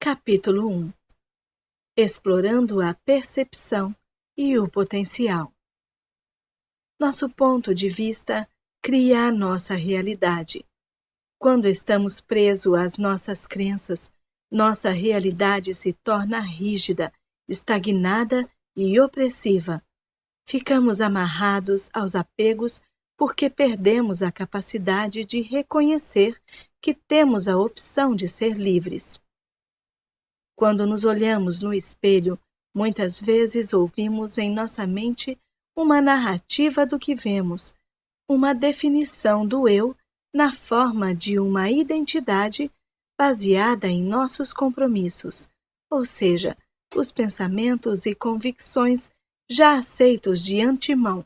Capítulo 1. Explorando a percepção e o potencial. Nosso ponto de vista cria a nossa realidade. Quando estamos presos às nossas crenças, nossa realidade se torna rígida, estagnada e opressiva. Ficamos amarrados aos apegos porque perdemos a capacidade de reconhecer que temos a opção de ser livres. Quando nos olhamos no espelho, muitas vezes ouvimos em nossa mente uma narrativa do que vemos, uma definição do eu na forma de uma identidade baseada em nossos compromissos, ou seja, os pensamentos e convicções já aceitos de antemão.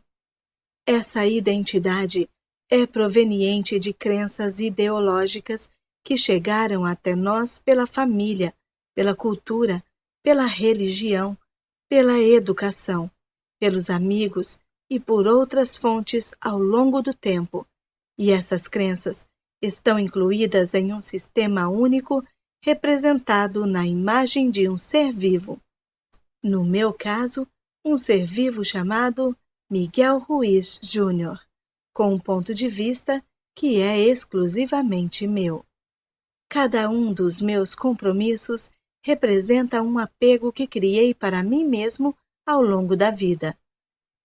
Essa identidade é proveniente de crenças ideológicas que chegaram até nós pela família, pela cultura, pela religião, pela educação, pelos amigos e por outras fontes ao longo do tempo. E essas crenças estão incluídas em um sistema único representado na imagem de um ser vivo. No meu caso, um ser vivo chamado Miguel Ruiz Júnior, com um ponto de vista que é exclusivamente meu. Cada um dos meus compromissos representa um apego que criei para mim mesmo ao longo da vida.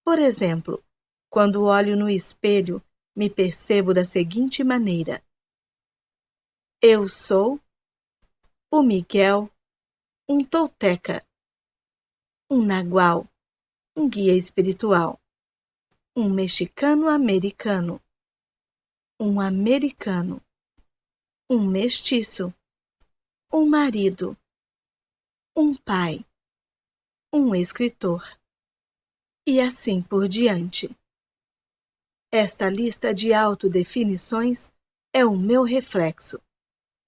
Por exemplo, quando olho no espelho, me percebo da seguinte maneira: eu sou o Miguel, um tolteca, um nagual, um guia espiritual, um mexicano-americano, um americano, um mestiço, um marido, um pai, um escritor, e assim por diante. Esta lista de autodefinições é o meu reflexo,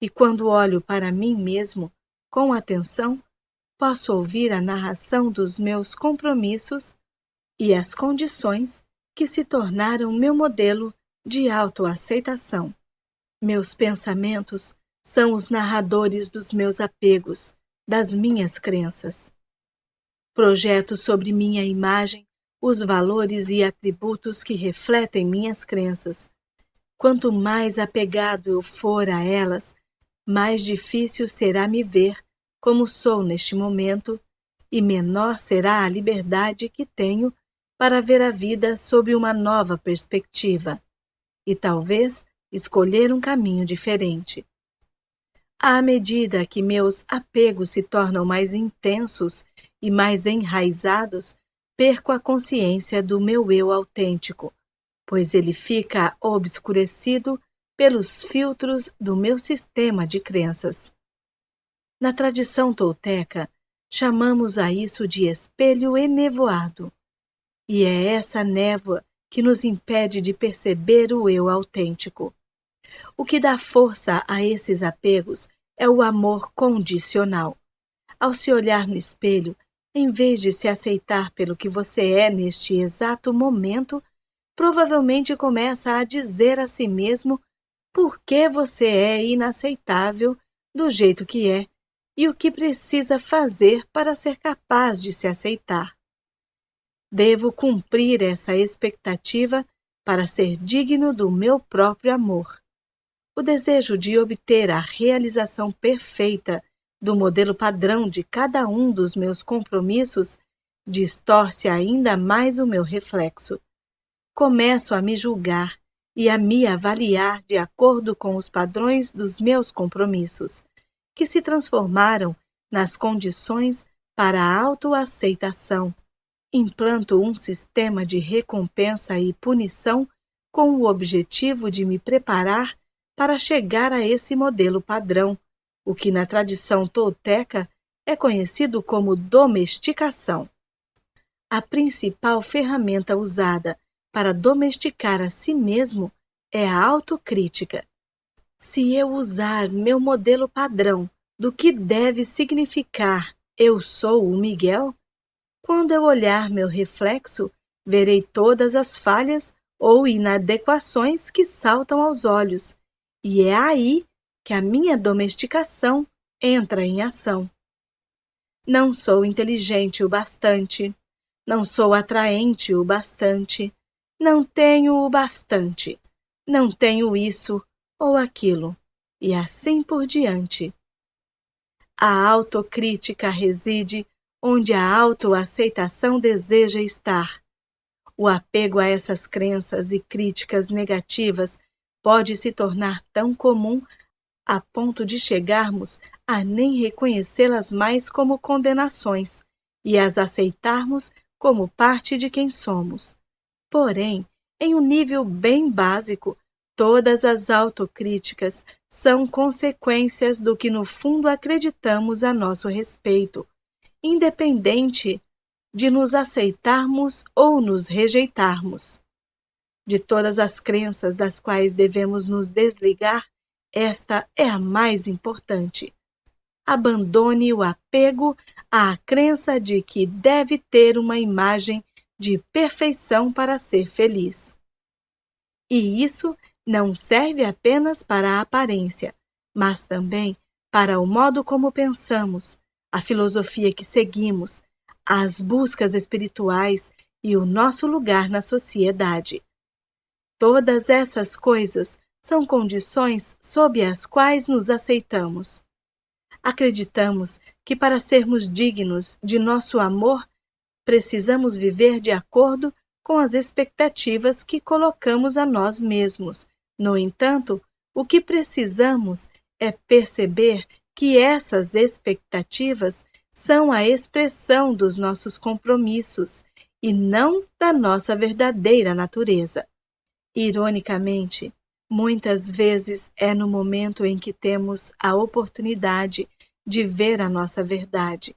e quando olho para mim mesmo com atenção, posso ouvir a narração dos meus compromissos e as condições que se tornaram meu modelo de autoaceitação. Meus pensamentos são os narradores dos meus apegos, das minhas crenças. Projeto sobre minha imagem os valores e atributos que refletem minhas crenças. Quanto mais apegado eu for a elas, mais difícil será me ver como sou neste momento e menor será a liberdade que tenho para ver a vida sob uma nova perspectiva e talvez escolher um caminho diferente. À medida que meus apegos se tornam mais intensos e mais enraizados, perco a consciência do meu eu autêntico, pois ele fica obscurecido pelos filtros do meu sistema de crenças. Na tradição tolteca, chamamos a isso de espelho enevoado, e é essa névoa que nos impede de perceber o eu autêntico. O que dá força a esses apegos é o amor condicional. Ao se olhar no espelho, em vez de se aceitar pelo que você é neste exato momento, provavelmente começa a dizer a si mesmo por que você é inaceitável do jeito que é e o que precisa fazer para ser capaz de se aceitar. Devo cumprir essa expectativa para ser digno do meu próprio amor. O desejo de obter a realização perfeita do modelo padrão de cada um dos meus compromissos distorce ainda mais o meu reflexo. Começo a me julgar e a me avaliar de acordo com os padrões dos meus compromissos, que se transformaram nas condições para a autoaceitação. Implanto um sistema de recompensa e punição com o objetivo de me preparar para chegar a esse modelo padrão, o que na tradição tolteca é conhecido como domesticação. A principal ferramenta usada para domesticar a si mesmo é a autocrítica. Se eu usar meu modelo padrão do que deve significar eu sou o Miguel, quando eu olhar meu reflexo, verei todas as falhas ou inadequações que saltam aos olhos, e é aí que a minha domesticação entra em ação. Não sou inteligente o bastante, não sou atraente o bastante, não tenho o bastante, não tenho isso ou aquilo, e assim por diante. A autocrítica reside onde a autoaceitação deseja estar. O apego a essas crenças e críticas negativas pode se tornar tão comum a ponto de chegarmos a nem reconhecê-las mais como condenações e as aceitarmos como parte de quem somos. Porém, em um nível bem básico, todas as autocríticas são consequências do que no fundo acreditamos a nosso respeito, independente de nos aceitarmos ou nos rejeitarmos. De todas as crenças das quais devemos nos desligar, esta é a mais importante. Abandone o apego à crença de que deve ter uma imagem de perfeição para ser feliz. E isso não serve apenas para a aparência, mas também para o modo como pensamos, a filosofia que seguimos, as buscas espirituais e o nosso lugar na sociedade. Todas essas coisas são condições sob as quais nos aceitamos. Acreditamos que para sermos dignos de nosso amor, precisamos viver de acordo com as expectativas que colocamos a nós mesmos. No entanto, o que precisamos é perceber que essas expectativas são a expressão dos nossos compromissos e não da nossa verdadeira natureza. Ironicamente, muitas vezes é no momento em que temos a oportunidade de ver a nossa verdade.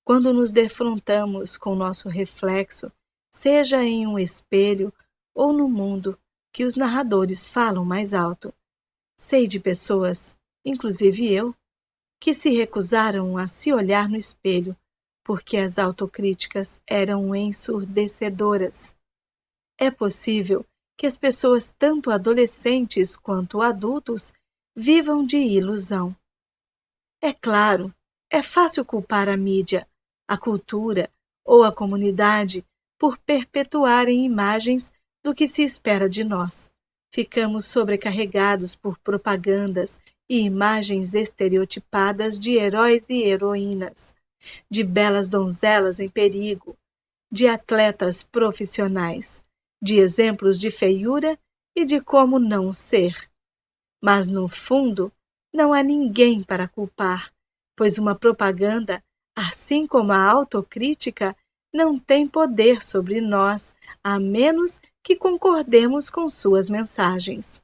Quando nos defrontamos com nosso reflexo, seja em um espelho ou no mundo, que os narradores falam mais alto. Sei de pessoas, inclusive eu, que se recusaram a se olhar no espelho, porque as autocríticas eram ensurdecedoras. É possível que as pessoas, tanto adolescentes quanto adultos, vivam de ilusão. É claro, é fácil culpar a mídia, a cultura ou a comunidade por perpetuarem imagens do que se espera de nós. Ficamos sobrecarregados por propagandas e imagens estereotipadas de heróis e heroínas, de belas donzelas em perigo, de atletas profissionais, de exemplos de feiura e de como não ser. Mas, no fundo, não há ninguém para culpar, pois uma propaganda, assim como a autocrítica, não tem poder sobre nós, a menos que concordemos com suas mensagens.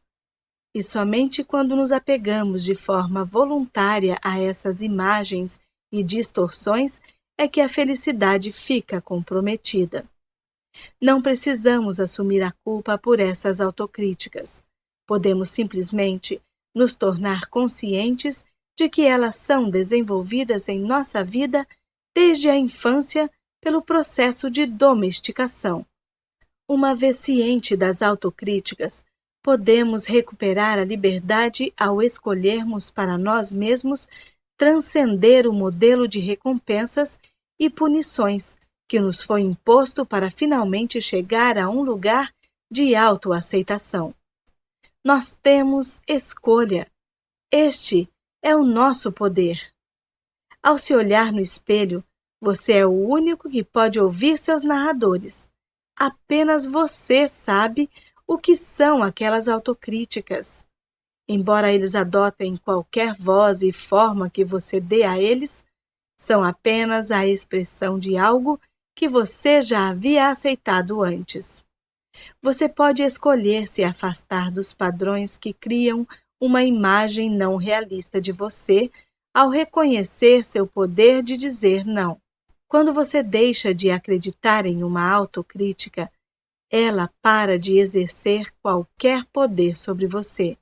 E somente quando nos apegamos de forma voluntária a essas imagens e distorções é que a felicidade fica comprometida. Não precisamos assumir a culpa por essas autocríticas. Podemos simplesmente nos tornar conscientes de que elas são desenvolvidas em nossa vida desde a infância pelo processo de domesticação. Uma vez ciente das autocríticas, podemos recuperar a liberdade ao escolhermos para nós mesmos transcender o modelo de recompensas e punições que nos foi imposto para finalmente chegar a um lugar de autoaceitação. Nós temos escolha. Este é o nosso poder. Ao se olhar no espelho, você é o único que pode ouvir seus narradores. Apenas você sabe o que são aquelas autocríticas. Embora eles adotem qualquer voz e forma que você dê a eles, são apenas a expressão de algo que você já havia aceitado antes. Você pode escolher se afastar dos padrões que criam uma imagem não realista de você ao reconhecer seu poder de dizer não. Quando você deixa de acreditar em uma autocrítica, ela para de exercer qualquer poder sobre você.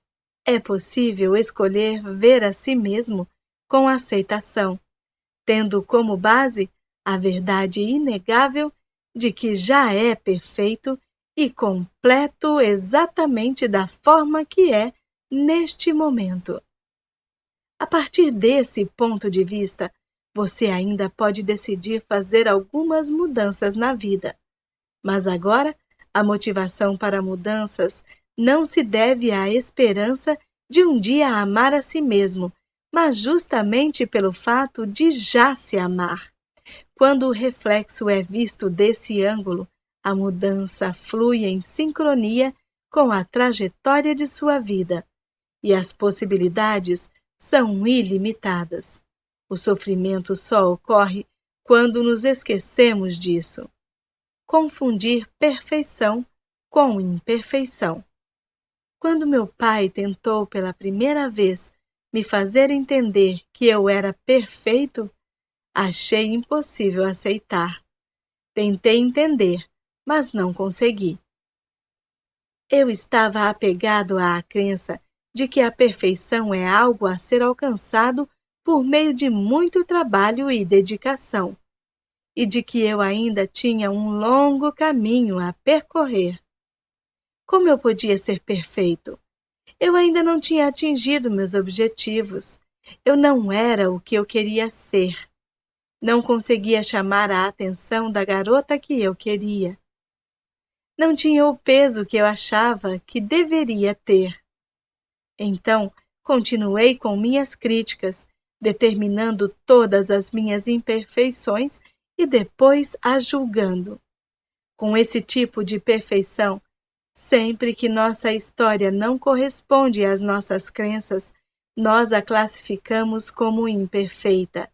É possível escolher ver a si mesmo com aceitação, tendo como base a verdade inegável de que já é perfeito e completo exatamente da forma que é neste momento. A partir desse ponto de vista, você ainda pode decidir fazer algumas mudanças na vida. Mas agora, a motivação para mudanças não se deve à esperança de um dia amar a si mesmo, mas justamente pelo fato de já se amar. Quando o reflexo é visto desse ângulo, a mudança flui em sincronia com a trajetória de sua vida, e as possibilidades são ilimitadas. O sofrimento só ocorre quando nos esquecemos disso. Confundir perfeição com imperfeição. Quando meu pai tentou pela primeira vez me fazer entender que eu era perfeito, achei impossível aceitar. Tentei entender, mas não consegui. Eu estava apegado à crença de que a perfeição é algo a ser alcançado por meio de muito trabalho e dedicação, e de que eu ainda tinha um longo caminho a percorrer. Como eu podia ser perfeito? Eu ainda não tinha atingido meus objetivos. Eu não era o que eu queria ser. Não conseguia chamar a atenção da garota que eu queria. Não tinha o peso que eu achava que deveria ter. Então, continuei com minhas críticas, determinando todas as minhas imperfeições e depois as julgando. Com esse tipo de perfeição, sempre que nossa história não corresponde às nossas crenças, nós a classificamos como imperfeita.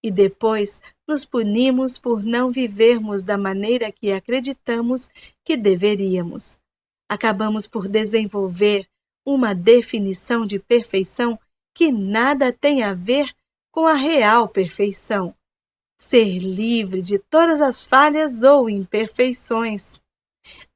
E depois nos punimos por não vivermos da maneira que acreditamos que deveríamos. Acabamos por desenvolver uma definição de perfeição que nada tem a ver com a real perfeição. Ser livre de todas as falhas ou imperfeições.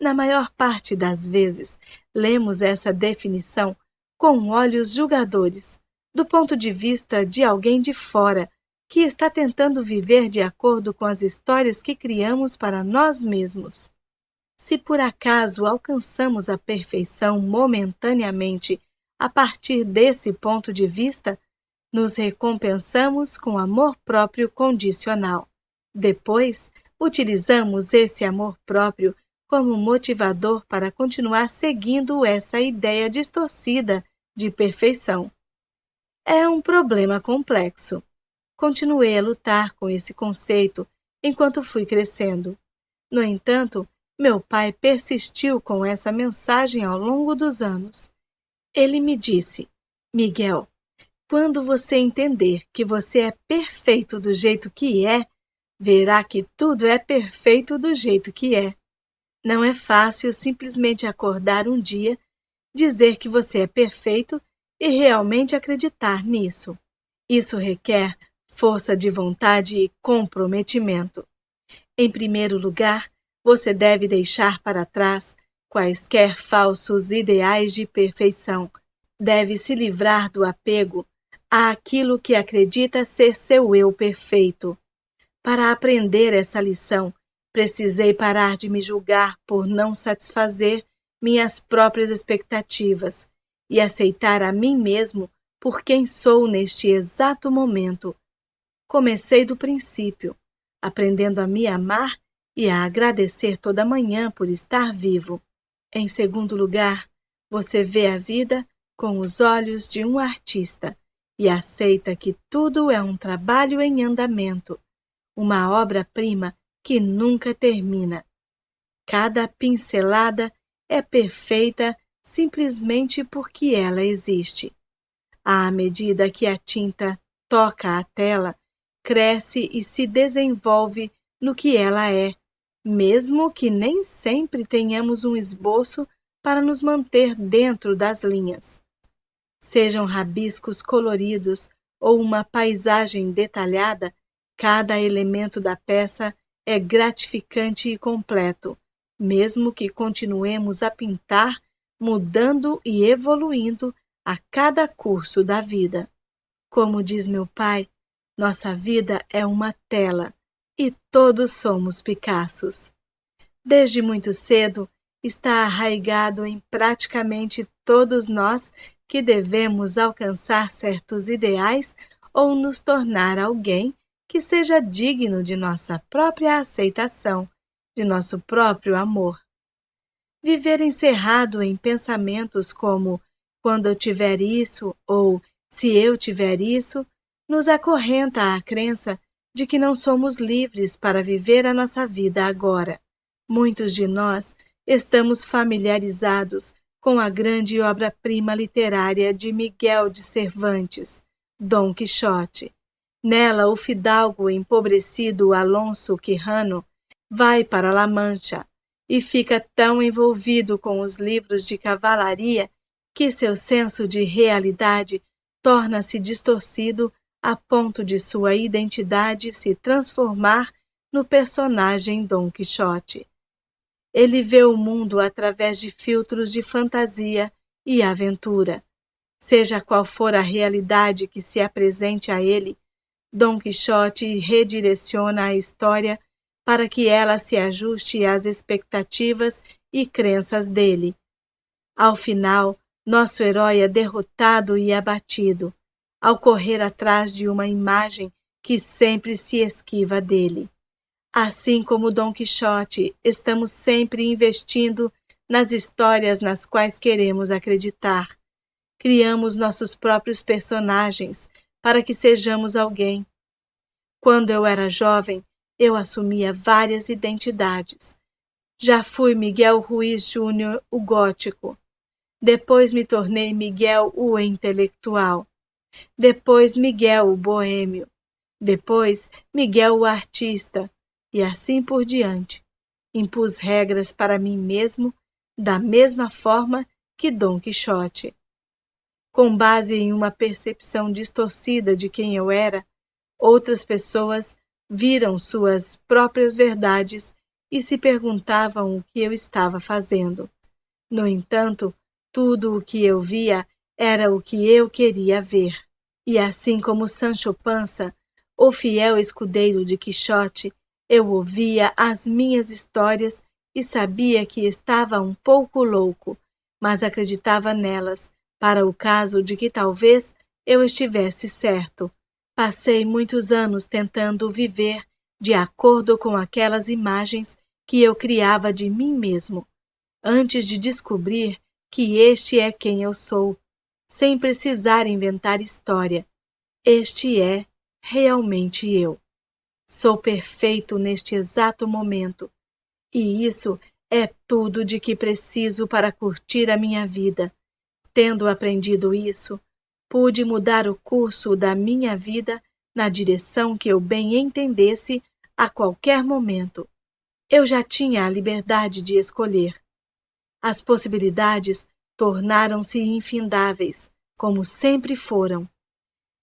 Na maior parte das vezes, lemos essa definição com olhos julgadores, do ponto de vista de alguém de fora, que está tentando viver de acordo com as histórias que criamos para nós mesmos. Se por acaso alcançamos a perfeição momentaneamente a partir desse ponto de vista, nos recompensamos com amor próprio condicional. Depois, utilizamos esse amor próprio como motivador para continuar seguindo essa ideia distorcida de perfeição. É um problema complexo. Continuei a lutar com esse conceito enquanto fui crescendo. No entanto, meu pai persistiu com essa mensagem ao longo dos anos. Ele me disse: Miguel, quando você entender que você é perfeito do jeito que é, verá que tudo é perfeito do jeito que é. Não é fácil simplesmente acordar um dia, dizer que você é perfeito e realmente acreditar nisso. Isso requer força de vontade e comprometimento. Em primeiro lugar, você deve deixar para trás quaisquer falsos ideais de perfeição. Deve se livrar do apego àquilo que acredita ser seu eu perfeito. Para aprender essa lição, precisei parar de me julgar por não satisfazer minhas próprias expectativas e aceitar a mim mesmo por quem sou neste exato momento. Comecei do princípio, aprendendo a me amar e a agradecer toda manhã por estar vivo. Em segundo lugar, você vê a vida com os olhos de um artista e aceita que tudo é um trabalho em andamento, uma obra-prima que nunca termina. Cada pincelada é perfeita simplesmente porque ela existe. À medida que a tinta toca a tela, cresce e se desenvolve no que ela é, mesmo que nem sempre tenhamos um esboço para nos manter dentro das linhas. Sejam rabiscos coloridos ou uma paisagem detalhada, cada elemento da peça é gratificante e completo, mesmo que continuemos a pintar, mudando e evoluindo a cada curso da vida. Como diz meu pai, nossa vida é uma tela e todos somos Picassos. Desde muito cedo está arraigado em praticamente todos nós que devemos alcançar certos ideais ou nos tornar alguém que seja digno de nossa própria aceitação, de nosso próprio amor. Viver encerrado em pensamentos como quando eu tiver isso ou se eu tiver isso, nos acorrenta à crença de que não somos livres para viver a nossa vida agora. Muitos de nós estamos familiarizados com a grande obra-prima literária de Miguel de Cervantes, Dom Quixote. Nela, o fidalgo empobrecido Alonso Quijano vai para La Mancha e fica tão envolvido com os livros de cavalaria que seu senso de realidade torna-se distorcido a ponto de sua identidade se transformar no personagem Dom Quixote. Ele vê o mundo através de filtros de fantasia e aventura. Seja qual for a realidade que se apresente a ele, Dom Quixote redireciona a história para que ela se ajuste às expectativas e crenças dele. Ao final, nosso herói é derrotado e abatido, ao correr atrás de uma imagem que sempre se esquiva dele. Assim como Dom Quixote, estamos sempre investindo nas histórias nas quais queremos acreditar. Criamos nossos próprios personagens para que sejamos alguém. Quando eu era jovem, eu assumia várias identidades. Já fui Miguel Ruiz Júnior, o gótico. Depois me tornei Miguel, o intelectual. Depois Miguel, o boêmio. Depois Miguel, o artista. E assim por diante. Impus regras para mim mesmo, da mesma forma que Dom Quixote. Com base em uma percepção distorcida de quem eu era, outras pessoas viram suas próprias verdades e se perguntavam o que eu estava fazendo. No entanto, tudo o que eu via era o que eu queria ver. E assim como Sancho Panza, o fiel escudeiro de Quixote, eu ouvia as minhas histórias e sabia que estava um pouco louco, mas acreditava nelas, para o caso de que talvez eu estivesse certo. Passei muitos anos tentando viver de acordo com aquelas imagens que eu criava de mim mesmo, antes de descobrir que este é quem eu sou, sem precisar inventar história. Este é realmente eu. Sou perfeito neste exato momento, e isso é tudo de que preciso para curtir a minha vida. Tendo aprendido isso, pude mudar o curso da minha vida na direção que eu bem entendesse a qualquer momento. Eu já tinha a liberdade de escolher. As possibilidades tornaram-se infindáveis, como sempre foram.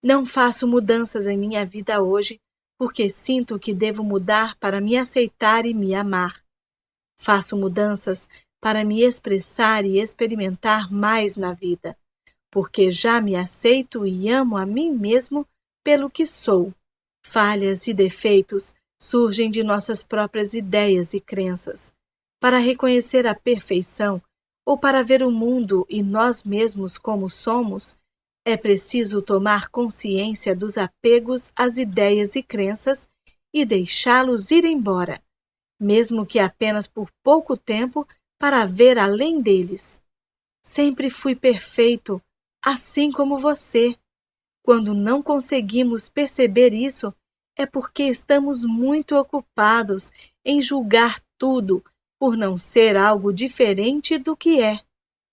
Não faço mudanças em minha vida hoje porque sinto que devo mudar para me aceitar e me amar. Faço mudanças para me expressar e experimentar mais na vida, porque já me aceito e amo a mim mesmo pelo que sou. Falhas e defeitos surgem de nossas próprias ideias e crenças. Para reconhecer a perfeição ou para ver o mundo e nós mesmos como somos, é preciso tomar consciência dos apegos às ideias e crenças e deixá-los ir embora, mesmo que apenas por pouco tempo, para ver além deles. Sempre fui perfeito, assim como você. Quando não conseguimos perceber isso, é porque estamos muito ocupados em julgar tudo por não ser algo diferente do que é.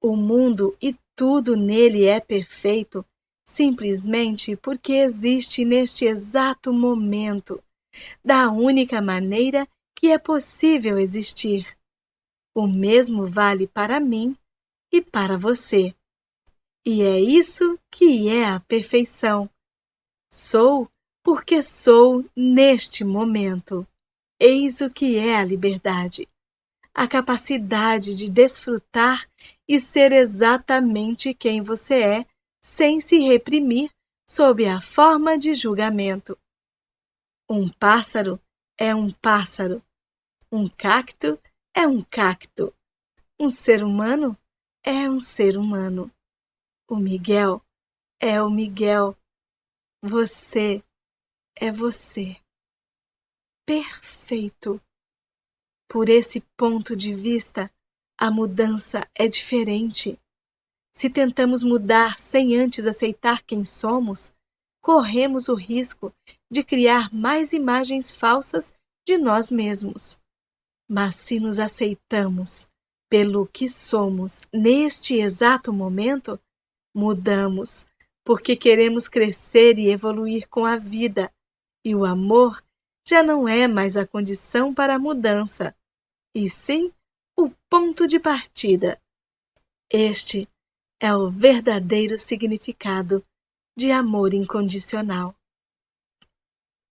O mundo e tudo nele é perfeito, simplesmente porque existe neste exato momento, da única maneira que é possível existir. O mesmo vale para mim e para você. E é isso que é a perfeição. Sou porque sou neste momento. Eis o que é a liberdade. A capacidade de desfrutar e ser exatamente quem você é, sem se reprimir sob a forma de julgamento. Um pássaro é um pássaro. Um cacto é um cacto. Um ser humano é um ser humano. O Miguel é o Miguel. Você é você. Perfeito. Por esse ponto de vista, a mudança é diferente. Se tentamos mudar sem antes aceitar quem somos, corremos o risco de criar mais imagens falsas de nós mesmos. Mas se nos aceitamos pelo que somos neste exato momento, mudamos porque queremos crescer e evoluir com a vida, e o amor já não é mais a condição para a mudança, e sim o ponto de partida. Este é o verdadeiro significado de amor incondicional.